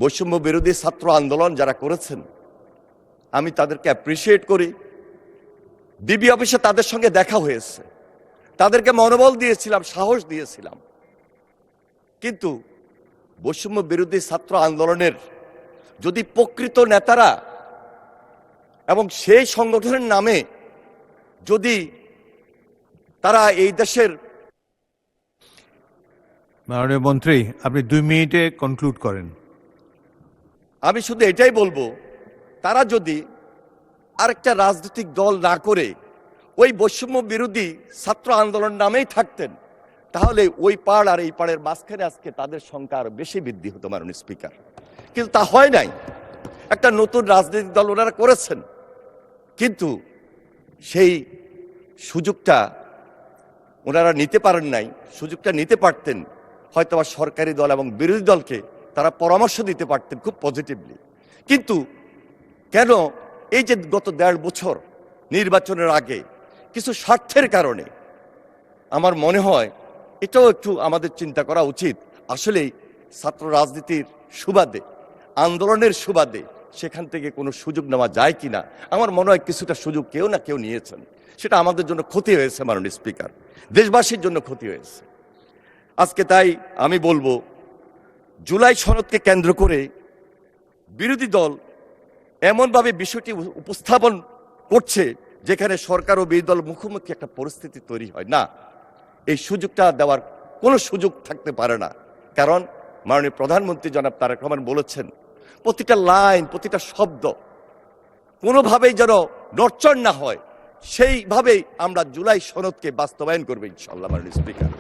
বৈষম্য বিরোধী ছাত্র আন্দোলন যারা করেছেন আমি তাদেরকে অ্যাপ্রিসিয়েট করি। ডিবি অফিসে তাদের সঙ্গে দেখা হয়েছে, তাদেরকে মনোবল দিয়েছিলাম, সাহস দিয়েছিলাম। কিন্তু বৈষম্য বিরোধী ছাত্র আন্দোলনের যদি প্রকৃত নেতারা এবং সেই সংগঠনের নামে যদি তারা এই দেশের, মাননীয় মন্ত্রী আপনি 2 মিনিটে কনক্লুড করেন। আমি শুধু এটাই বলবো, তারা যদি আরেকটা রাজনৈতিক দল না করে ওই বৈষম্য বিরোধী ছাত্র আন্দোলন নামেই থাকতেন, তাহলে ওই পাড় আর এই পাড়ের মাঝখানে আজকে তাদের সংখ্যা আরো বেশি বৃদ্ধি হতো মাননীয় স্পিকার। কিন্তু তা হয় নাই। একটা নতুন রাজনৈতিক দল ওনারা করেছেন, কিন্তু সেই সুযোগটা ওনারা নিতে পারেন নাই। সুযোগটা নিতে পারতেন, হয়তো বা সরকারি দল এবং বিরোধী দলকে তারা পরামর্শ দিতে পারতেন খুব পজিটিভলি। কিন্তু কেন এই যে গত 1.5 বছর নির্বাচনের আগে কিছু স্বার্থের কারণে, আমার মনে হয় এটাও একটু আমাদের চিন্তা করা উচিত। আসলেই ছাত্র রাজনীতির সুবাদে, আন্দোলনের সুবাদে সেখান থেকে কোনো সুযোগ নেওয়া যায় কিনা। আমার মনে হয় কিছুটা সুযোগ কেউ না কেউ নিয়েছেন, সেটা আমাদের জন্য ক্ষতি হয়েছে মাননীয় স্পিকার, দেশবাসীর জন্য ক্ষতি হয়েছে আজকে। তাই আমি বলবো, জুলাই সনদকে কেন্দ্র করে বিরোধী দল এমনভাবে বিষয়টি উপস্থাপন করছে যেখানে সরকার ও বিরোধী দল মুখোমুখি একটা পরিস্থিতি তৈরি হয় না। এই সুযোগটা দেওয়ার কোনো সুযোগ থাকতে পারে না, কারণ মাননীয় প্রধানমন্ত্রী জনাব তারেক রহমান বলেছেন প্রতিটা লাইন, প্রতিটা শব্দ কোনোভাবেই যেন নড়চড় না হয়, সেইভাবেই আমরা জুলাই সনদকে বাস্তবায়ন করবো ইনশাআল্লাহ মাননীয় স্পিকার।